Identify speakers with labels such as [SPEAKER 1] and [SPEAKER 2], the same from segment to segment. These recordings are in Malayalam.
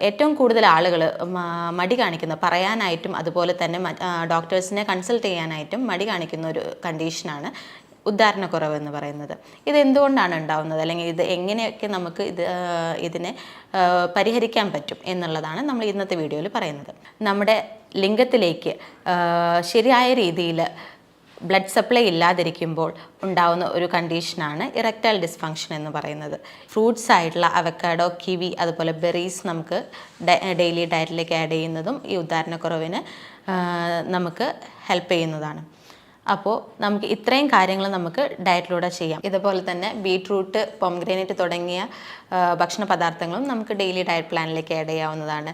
[SPEAKER 1] ഏറ്റവും കൂടുതൽ ആളുകൾ മടി കാണിക്കുന്ന പറയാനായിട്ടും അതുപോലെ തന്നെ ഡോക്ടേഴ്സിനെ കൺസൾട്ട് ചെയ്യാനായിട്ടും മടി കാണിക്കുന്ന ഒരു കണ്ടീഷനാണ് ഉദ്ധാരണക്കുറവ് എന്ന് പറയുന്നത്. ഇത് എന്തുകൊണ്ടാണ് ഉണ്ടാവുന്നത്, അല്ലെങ്കിൽ ഇത് എങ്ങനെയൊക്കെ നമുക്ക് ഇതിനെ പരിഹരിക്കാൻ പറ്റും എന്നുള്ളതാണ് നമ്മൾ ഇന്നത്തെ വീഡിയോയിൽ പറയുന്നത്. നമ്മുടെ ലിംഗത്തിലേക്ക് ശരിയായ രീതിയിൽ ബ്ലഡ് സപ്ലൈ ഇല്ലാതിരിക്കുമ്പോൾ ഉണ്ടാവുന്ന ഒരു കണ്ടീഷനാണ് ഇറക്ടൈൽ ഡിസ്ഫങ്ഷൻ എന്ന് പറയുന്നത്. ഫ്രൂട്ട്സ് ആയിട്ടുള്ള അവക്കാഡോ, കിവി, അതുപോലെ ബെറീസ് നമുക്ക് ഡെയിലി ഡയറ്റിലേക്ക് ആഡ് ചെയ്യുന്നതും ഈ ഉദ്ധാരണക്കുറവിന് നമുക്ക് ഹെൽപ്പ് ചെയ്യുന്നതാണ്. അപ്പോൾ നമുക്ക് ഇത്രയും കാര്യങ്ങൾ നമുക്ക് ഡയറ്റിലൂടെ ചെയ്യാം. ഇതുപോലെ തന്നെ ബീട്രൂട്ട്, പൊംഗ്രാനൈറ്റ് തുടങ്ങിയ ഭക്ഷണ പദാർത്ഥങ്ങളും നമുക്ക് ഡെയിലി ഡയറ്റ് പ്ലാനിലേക്ക് ആഡ് ചെയ്യാവുന്നതാണ്.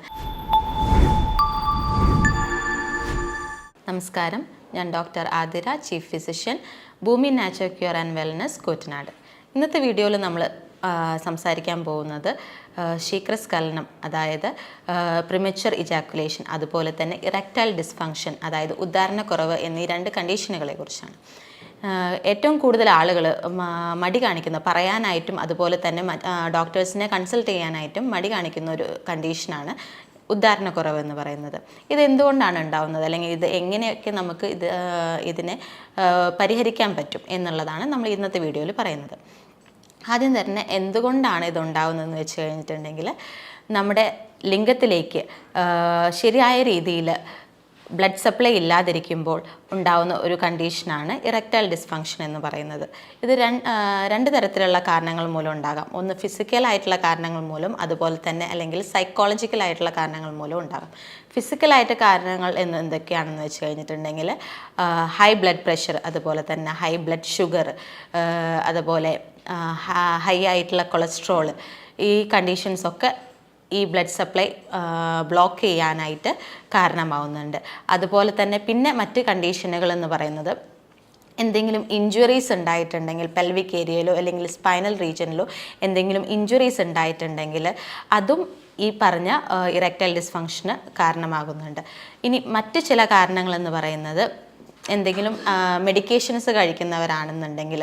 [SPEAKER 1] നമസ്കാരം, ഞാൻ doctor Athira, chief physician, Bhoomi natural cure and wellness, Koottanad. ഇന്നത്തെ വീഡിയോയിൽ നമ്മൾ സംസാരിക്കാൻ പോകുന്നത് ശീഘ്രസ്ഖലനം, അതായത് പ്രിമച്വർ ഇജാക്കുലേഷൻ, അതുപോലെ തന്നെ ഇറക്ടൈൽ ഡിസ്ഫങ്ഷൻ, അതായത് ഉദ്ധാരണക്കുറവ് എന്നീ രണ്ട് കണ്ടീഷനുകളെ കുറിച്ചാണ്. ഏറ്റവും കൂടുതൽ ആളുകൾ മടി കാണിക്കുന്ന പറയാനായിട്ടും അതുപോലെ തന്നെ ഡോക്ടേഴ്സിനെ കൺസൾട്ട് ചെയ്യാനായിട്ടും മടി കാണിക്കുന്ന ഒരു കണ്ടീഷനാണ് ഉദ്ധാരണക്കുറവ് എന്ന് പറയുന്നത്. ഇത് എന്തുകൊണ്ടാണ് ഉണ്ടാവുന്നത്, അല്ലെങ്കിൽ ഇത് എങ്ങനെയൊക്കെ നമുക്ക് ഇതിനെ പരിഹരിക്കാൻ പറ്റും എന്നുള്ളതാണ് നമ്മൾ ഇന്നത്തെ വീഡിയോയിൽ പറയുന്നത്. ആദ്യം തന്നെ എന്തുകൊണ്ടാണ് ഇതുണ്ടാവുന്നതെന്ന് വെച്ച് കഴിഞ്ഞിട്ടുണ്ടെങ്കിൽ, നമ്മുടെ ലിംഗത്തിലേക്ക് ശരിയായ രീതിയിൽ ബ്ലഡ് സപ്ലൈ ഇല്ലാതിരിക്കുമ്പോൾ ഉണ്ടാവുന്ന ഒരു കണ്ടീഷനാണ് ഇറക്ടൈൽ ഡിസ്ഫങ്ഷൻ എന്ന് പറയുന്നത്. ഇത് രണ്ട് തരത്തിലുള്ള കാരണങ്ങൾ മൂലം ഉണ്ടാകാം. ഒന്ന് ഫിസിക്കലായിട്ടുള്ള കാരണങ്ങൾ മൂലം, അതുപോലെ തന്നെ അല്ലെങ്കിൽ സൈക്കോളജിക്കലായിട്ടുള്ള കാരണങ്ങൾ മൂലം ഉണ്ടാകാം. ഫിസിക്കലായിട്ട് കാരണങ്ങൾ എന്തൊക്കെയാണെന്ന് വെച്ച് കഴിഞ്ഞിട്ടുണ്ടെങ്കിൽ, ഹൈ ബ്ലഡ് പ്രഷർ, അതുപോലെ തന്നെ ഹൈ ബ്ലഡ് ഷുഗർ, അതുപോലെ ഹൈ ആയിട്ടുള്ള കൊളസ്ട്രോൾ, ഈ കണ്ടീഷൻസൊക്കെ ഈ ബ്ലഡ് സപ്ലൈ ബ്ലോക്ക് ചെയ്യാനായിട്ട് കാരണമാവുന്നുണ്ട്. അതുപോലെ തന്നെ പിന്നെ മറ്റ് കണ്ടീഷനുകൾ എന്ന് പറയുന്നത്, എന്തെങ്കിലും ഇഞ്ചുറീസ് ഉണ്ടായിട്ടുണ്ടെങ്കിൽ പെൽവിക് ഏരിയയിലോ അല്ലെങ്കിൽ സ്പൈനൽ റീജിയനിലോ എന്തെങ്കിലും ഇഞ്ചുറീസ് ഉണ്ടായിട്ടുണ്ടെങ്കിൽ അതും ഈ പറഞ്ഞ ഇറക്ടൈൽ ഡിസ്ഫങ്ഷന് കാരണമാകുന്നുണ്ട്. ഇനി മറ്റ് ചില കാരണങ്ങളെന്ന് പറയുന്നത്, എന്തെങ്കിലും മെഡിക്കേഷൻസ് കഴിക്കുന്നവരാണെന്നുണ്ടെങ്കിൽ,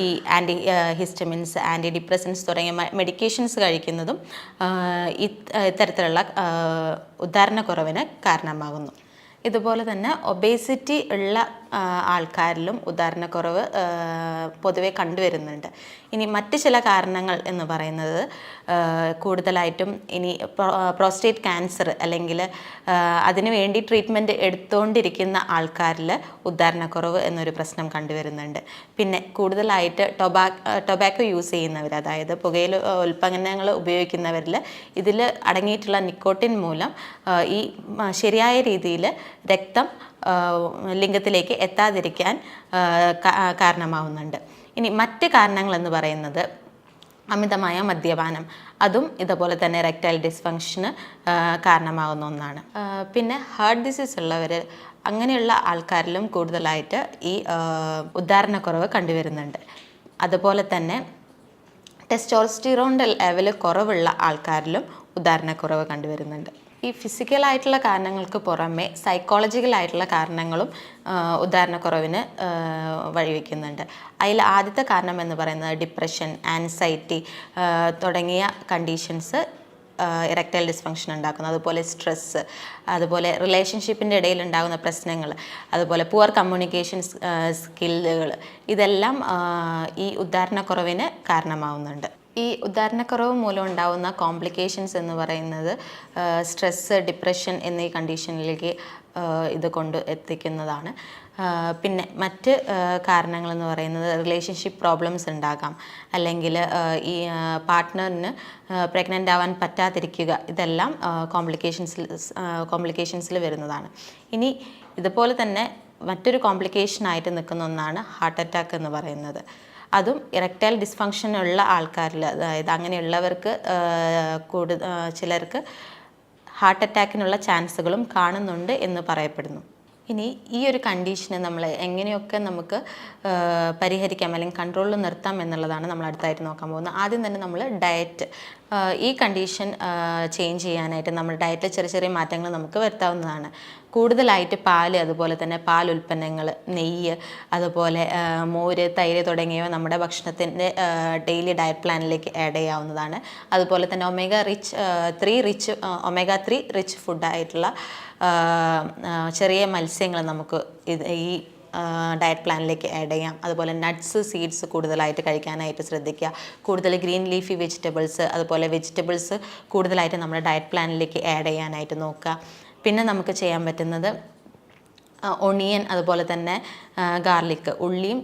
[SPEAKER 1] ഈ ആൻറ്റി ഹിസ്റ്റമിൻസ്, ആൻറ്റി ഡിപ്രസൻസ് തുടങ്ങിയ മെഡിക്കേഷൻസ് കഴിക്കുന്നതും ഇത്തരത്തിലുള്ള ഉദ്ധാരണക്കുറവിന് കാരണമാകുന്നു. ഇതുപോലെ തന്നെ ഒബേസിറ്റി ഉള്ള ആൾക്കാരിലും ഉദ്ധാരണക്കുറവ് പൊതുവെ കണ്ടുവരുന്നുണ്ട്. ഇനി മറ്റ് ചില കാരണങ്ങൾ എന്ന് പറയുന്നത്, കൂടുതലായിട്ടും ഇനി പ്രോസ്റ്റേറ്റ് ക്യാൻസർ അല്ലെങ്കിൽ അതിനു വേണ്ടി ട്രീറ്റ്മെൻറ്റ് എടുത്തുകൊണ്ടിരിക്കുന്ന ആൾക്കാരിൽ ഉദ്ധാരണക്കുറവ് എന്നൊരു പ്രശ്നം കണ്ടുവരുന്നുണ്ട്. പിന്നെ കൂടുതലായിട്ട് ടൊബാക്കോ യൂസ് ചെയ്യുന്നവർ, അതായത് പുകയില ഉൽപ്പന്നങ്ങൾ ഉപയോഗിക്കുന്നവരിൽ ഇതിൽ അടങ്ങിയിട്ടുള്ള നിക്കോട്ടിൻ മൂലം ഈ ശരിയായ രീതിയിൽ രക്തം ലിംഗത്തിലേക്ക് എത്താതിരിക്കാൻ കാരണമാവുന്നുണ്ട്. ഇനി മറ്റ് കാരണങ്ങളെന്ന് പറയുന്നത്, അമിതമായ മദ്യപാനം, അതും ഇതുപോലെ തന്നെ ഇറക്ടൈൽ ഡിസ്ഫങ്ഷന് കാരണമാകുന്ന ഒന്നാണ്. പിന്നെ ഹാർട്ട് ഡിസീസ് ഉള്ളവർ, അങ്ങനെയുള്ള ആൾക്കാരിലും കൂടുതലായിട്ട് ഈ ഉദ്ധാരണക്കുറവ് കണ്ടുവരുന്നുണ്ട്. അതുപോലെ തന്നെ ടെസ്റ്റോസ്റ്റെറോണിൻ്റെ ലെവൽ കുറവുള്ള ആൾക്കാരിലും ഉദ്ധാരണക്കുറവ് കണ്ടുവരുന്നുണ്ട്. ഈ ഫിസിക്കലായിട്ടുള്ള കാരണങ്ങൾക്ക് പുറമെ സൈക്കോളജിക്കലായിട്ടുള്ള കാരണങ്ങളും ഉദ്ധാരണക്കുറവിന് വഴിവെക്കുന്നുണ്ട്. അതിൽ ആദ്യത്തെ കാരണം എന്ന് പറയുന്നത് ഡിപ്രഷൻ, ആൻസൈറ്റി തുടങ്ങിയ കണ്ടീഷൻസ് ഇറക്ടൈൽ ഡിസ്ഫങ്ഷൻ ഉണ്ടാക്കുന്നു. അതുപോലെ സ്ട്രെസ്സ്, അതുപോലെ റിലേഷൻഷിപ്പിൻ്റെ ഇടയിൽ ഉണ്ടാകുന്ന പ്രശ്നങ്ങൾ, അതുപോലെ പുവർ കമ്മ്യൂണിക്കേഷൻ സ്കില്ലുകൾ, ഇതെല്ലാം ഈ ഉദ്ധാരണക്കുറവിന് കാരണമാവുന്നുണ്ട്. ഈ ഉദ്ധാരണക്കുറവ് മൂലം ഉണ്ടാകുന്ന കോംപ്ലിക്കേഷൻസ് എന്ന് പറയുന്നത് സ്ട്രെസ്സ്, ഡിപ്രഷൻ എന്നീ കണ്ടീഷനിലേക്ക് ഇത് കൊണ്ട് എത്തിക്കുന്നതാണ്. പിന്നെ മറ്റ് കാരണങ്ങളെന്ന് പറയുന്നത്, റിലേഷൻഷിപ്പ് പ്രോബ്ലംസ് ഉണ്ടാകാം, അല്ലെങ്കിൽ ഈ പാർട്ട്ണറിന് പ്രഗ്നൻ്റ് ആവാൻ പറ്റാതിരിക്കുക, ഇതെല്ലാം കോംപ്ലിക്കേഷൻസിൽ വരുന്നതാണ്. ഇനി ഇതുപോലെ തന്നെ മറ്റൊരു കോംപ്ലിക്കേഷനായിട്ട് നിൽക്കുന്ന ഒന്നാണ് ഹാർട്ട് അറ്റാക്ക് എന്ന് പറയുന്നത്. അതും ഇറക്ടൈൽ ഡിസ്ഫങ്ഷൻ ഉള്ള ആൾക്കാരിൽ, അതായത് അങ്ങനെയുള്ളവർക്ക് ചിലർക്ക് ഹാർട്ട് അറ്റാക്കിനുള്ള ചാൻസുകളും കാണുന്നുണ്ട് എന്ന് പറയപ്പെടുന്നു. ഇനി ഈ ഒരു കണ്ടീഷനെ നമ്മൾ എങ്ങനെയൊക്കെ നമുക്ക് പരിഹരിക്കാം അല്ലെങ്കിൽ കൺട്രോളിൽ നിർത്താം എന്നുള്ളതാണ് നമ്മൾ അടുത്തായിട്ട് നോക്കാൻ പോകുന്നത്. ആദ്യം തന്നെ നമ്മൾ ഈ കണ്ടീഷൻ ചേഞ്ച് ചെയ്യാനായിട്ട് നമ്മുടെ ഡയറ്റിൽ ചെറിയ ചെറിയ മാറ്റങ്ങൾ നമുക്ക് വരുത്താവുന്നതാണ്. കൂടുതലായിട്ട് പാല്, അതുപോലെ തന്നെ പാൽ ഉൽപ്പന്നങ്ങൾ, നെയ്യ്, അതുപോലെ മോര്, തൈര് തുടങ്ങിയവ നമ്മുടെ ഭക്ഷണത്തിൻ്റെ ഡെയിലി ഡയറ്റ് പ്ലാനിലേക്ക് ആഡ് ചെയ്യാവുന്നതാണ്. അതുപോലെ തന്നെ ഒമേഗ 3 റിച്ച് ഫുഡായിട്ടുള്ള ചെറിയ മത്സ്യങ്ങൾ നമുക്ക് ഈ ഡയറ്റ് പ്ലാനിലേക്ക് ആഡ് ചെയ്യാം. അതുപോലെ നട്ട്സ്, സീഡ്സ് കൂടുതലായിട്ട് കഴിക്കാനായിട്ട് ശ്രദ്ധിക്കുക. കൂടുതൽ ഗ്രീൻ ലീഫി വെജിറ്റബിൾസ്, അതുപോലെ വെജിറ്റബിൾസ് കൂടുതലായിട്ട് നമ്മുടെ ഡയറ്റ് പ്ലാനിലേക്ക് ആഡ് ചെയ്യാനായിട്ട് നോക്കുക. പിന്നെ നമുക്ക് ചെയ്യാൻ പറ്റുന്നത് ഒണിയൻ, അതുപോലെ തന്നെ ഗാർലിക്, ഉള്ളിയും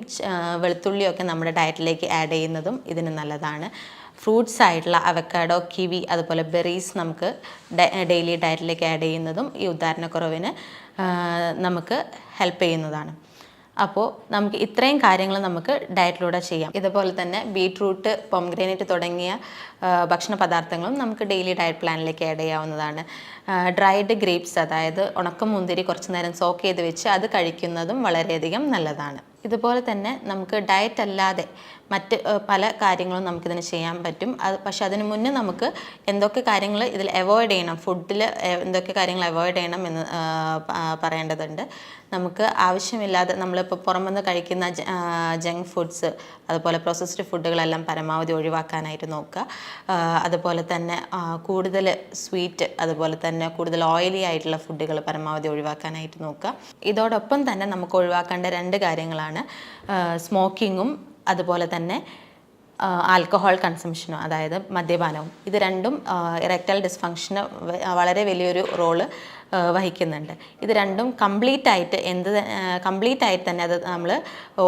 [SPEAKER 1] വെളുത്തുള്ളിയും ഒക്കെ നമ്മുടെ ഡയറ്റിലേക്ക് ആഡ് ചെയ്യുന്നതും ഇതിന് നല്ലതാണ്. ഫ്രൂട്ട്സ് ആയിട്ടുള്ള അവക്കാഡോ, കിവി, അതുപോലെ ബെറീസ് നമുക്ക് ഡെയിലി ഡയറ്റിലേക്ക് ആഡ് ചെയ്യുന്നതും ഈ ഉദാഹരണക്കുറവിന് നമുക്ക് ഹെൽപ്പ് ചെയ്യുന്നതാണ്. അപ്പോൾ നമുക്ക് ഇത്രയും കാര്യങ്ങൾ നമുക്ക് ഡയറ്റിലൂടെ ചെയ്യാം. ഇതുപോലെ തന്നെ ബീട്രൂട്ട്, പൊംഗ്രാനൈറ്റ് തുടങ്ങിയ ഭക്ഷണ പദാർത്ഥങ്ങളും നമുക്ക് ഡെയിലി ഡയറ്റ് പ്ലാനിലേക്ക് ആഡ് ചെയ്യാവുന്നതാണ്. ഡ്രൈഡ് ഗ്രേപ്സ്, അതായത് ഉണക്കമുന്തിരി കുറച്ച് നേരം സോക്ക് ചെയ്ത് വെച്ച് അത് കഴിക്കുന്നതും വളരെയധികം നല്ലതാണ്. ഇതുപോലെ തന്നെ നമുക്ക് ഡയറ്റ് അല്ലാതെ മറ്റ് പല കാര്യങ്ങളും നമുക്കിതിന് ചെയ്യാൻ പറ്റും. പക്ഷെ അതിന് മുന്നേ നമുക്ക് എന്തൊക്കെ കാര്യങ്ങൾ ഇതിൽ അവോയ്ഡ് ചെയ്യണം, ഫുഡിൽ എന്തൊക്കെ കാര്യങ്ങൾ അവോയ്ഡ് ചെയ്യണം എന്ന് പറയേണ്ടതുണ്ട്. നമുക്ക് ആവശ്യമില്ലാതെ നമ്മളിപ്പോൾ പുറമെന്ന് കഴിക്കുന്ന ജങ്ക് ഫുഡ്സ്, അതുപോലെ പ്രോസസ്ഡ് ഫുഡുകളെല്ലാം പരമാവധി ഒഴിവാക്കാനായിട്ട് നോക്കുക. അതുപോലെ തന്നെ കൂടുതൽ സ്വീറ്റ്, അതുപോലെ തന്നെ കൂടുതൽ ഓയിലി ആയിട്ടുള്ള ഫുഡുകൾ പരമാവധി ഒഴിവാക്കാനായിട്ട് നോക്കുക. ഇതോടൊപ്പം തന്നെ നമുക്ക് ഒഴിവാക്കേണ്ട 2 കാര്യങ്ങളാണ് സ്മോക്കിങ്ങും അതുപോലെ തന്നെ ആൽക്കഹോൾ കൺസംഷനും, അതായത് മദ്യപാനവും. ഇത് രണ്ടും ഇറക്ടൈൽ ഡിസ്ഫങ്ഷന് വളരെ വലിയൊരു റോള് വഹിക്കുന്നുണ്ട്. ഇത് രണ്ടും കംപ്ലീറ്റ് ആയിട്ട് തന്നെ അത് നമ്മൾ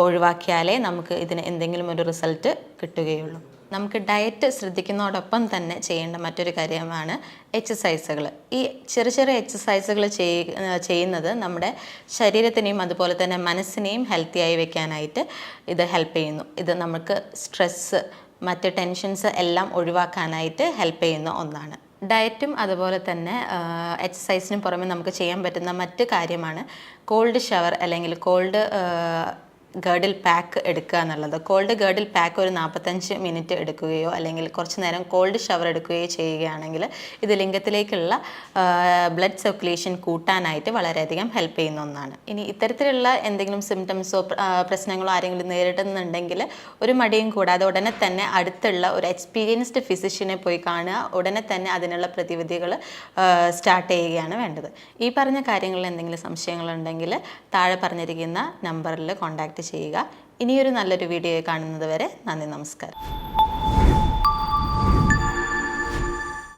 [SPEAKER 1] ഒഴിവാക്കിയാലേ നമുക്ക് ഇതിന് എന്തെങ്കിലും ഒരു റിസൾട്ട് കിട്ടുകയുള്ളൂ. നമുക്ക് ഡയറ്റ് ശ്രദ്ധിക്കുന്നതോടൊപ്പം തന്നെ ചെയ്യേണ്ട മറ്റൊരു കാര്യമാണ് എക്സസൈസുകൾ. ഈ ചെറിയ ചെറിയ എക്സസൈസുകൾ ചെയ്യുന്നത് നമ്മുടെ ശരീരത്തിനെയും അതുപോലെ തന്നെ മനസ്സിനെയും ഹെൽത്തിയായി വെക്കാനായിട്ട് ഇത് ഹെൽപ്പ് ചെയ്യുന്നു. ഇത് നമുക്ക് സ്ട്രെസ്സ്, മറ്റ് ടെൻഷൻസ് എല്ലാം ഒഴിവാക്കാനായിട്ട് ഹെൽപ്പ് ചെയ്യുന്ന ഒന്നാണ്. ഡയറ്റും അതുപോലെ തന്നെ എക്സസൈസിനും പുറമെ നമുക്ക് ചെയ്യാൻ പറ്റുന്ന മറ്റ് കാര്യമാണ് കോൾഡ് ഷവർ അല്ലെങ്കിൽ കോൾഡ് ഗേർഡിൽ പാക്ക് എടുക്കുക എന്നുള്ളത്. കോൾഡ് ഗേർഡിൽ പാക്ക് ഒരു 45 മിനിറ്റ് എടുക്കുകയോ അല്ലെങ്കിൽ കുറച്ച് നേരം കോൾഡ് ഷവർ എടുക്കുകയോ ചെയ്യുകയാണെങ്കിൽ ഇത് ലിംഗത്തിലേക്കുള്ള ബ്ലഡ് സർക്കുലേഷൻ കൂട്ടാനായിട്ട് വളരെയധികം ഹെൽപ്പ് ചെയ്യുന്ന ഒന്നാണ്. ഇനി ഇത്തരത്തിലുള്ള എന്തെങ്കിലും സിംറ്റംസോ പ്രശ്നങ്ങളോ ആരെങ്കിലും നേരിടുന്നുണ്ടെങ്കിൽ ഒരു മടിയും കൂടാതെ ഉടനെ തന്നെ അടുത്തുള്ള ഒരു എക്സ്പീരിയൻസ്ഡ് ഫിസിഷ്യനെ പോയി കാണുക. ഉടനെ തന്നെ അതിനുള്ള പ്രതിവിധികൾ സ്റ്റാർട്ട് ചെയ്യുകയാണ് വേണ്ടത്. ഈ പറഞ്ഞ കാര്യങ്ങളിൽ എന്തെങ്കിലും സംശയങ്ങളുണ്ടെങ്കിൽ താഴെ പറഞ്ഞിരിക്കുന്ന നമ്പറിൽ കോൺടാക്റ്റ് ചെയ്യുക. ഇനിയൊരു നല്ലൊരു വീഡിയോ കാണുന്നത് വരെ നന്ദി, നമസ്കാരം.